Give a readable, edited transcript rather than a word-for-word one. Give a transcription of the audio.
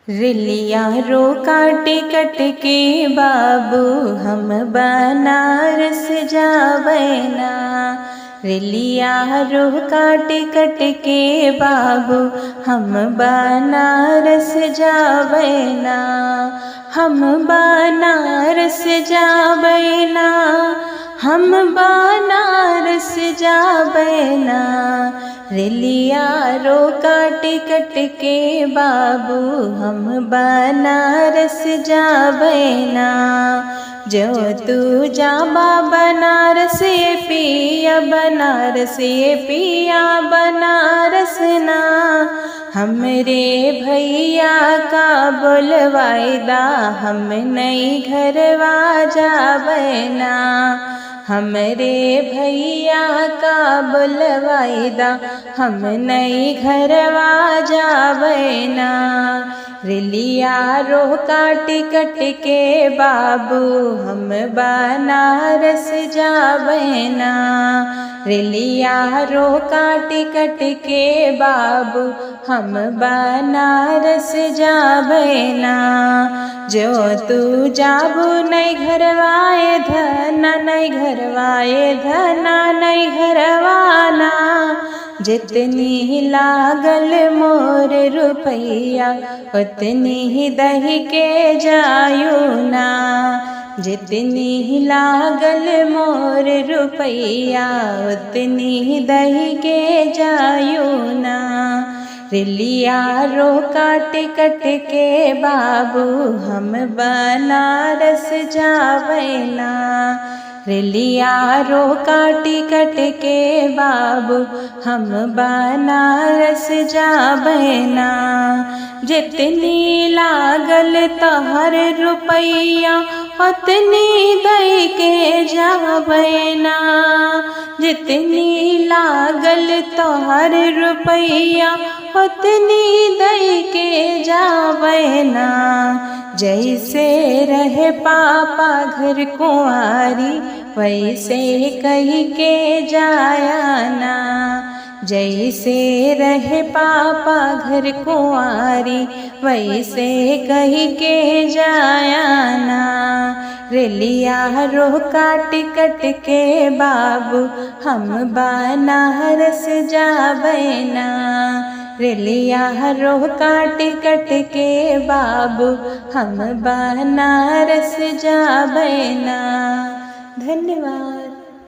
रेलिया रोका टिकट के बाबू हम बनारस जावैना। रेलिया रोका टिकट के बाबू हम बनारस जावैना। हम बनारस जावैना, हम बनारस जावैना। रेलिया रोका टिकट के बाबू हम बनारस जावैना। जो तू जाबा बनारस ये पिया, बनारस ये पिया बनारस ना। हमरे भैया का बोलवाइदा हम नई घरवा जावैना। हमरे भैया का बोलवाइदा हम नई घरवा जावैना। रेलिया रोका टिकट के बाबू हम बनारस जावैना। रेलिया रोका टिकट के बाबू हम बनारस जावैना। जो तू जाबू नई घरवाए धना, नई घरवाए धना, नई घरवाना। जितनी लागल मोर रुपैया उतनी ही दही के जायू ना। जितनी लागल मोर रुपैया उतनी ही दही के जायू ना। रेलिया रोका टिकट के बाबू हम बनारस जावैना। रेलिया रोका टिकट के बाबू हम बनारस जावैना। जितनी लागल तहर रुपैया उतनी दई के जावैना। जितनी लागल तोहर रुपैया उतनी दई के जावैना। जैसे रहे पापा घर कुंवारी वैसे कही के जायाना। जैसे रहे पापा घर कुंवारी वैसे कही के जायाना। रेलिया रोका टिकट के बाबू हम बनारस जावैना। रेलिया रोका टिकट के बाबू हम बनारस जावैना। धन्यवाद।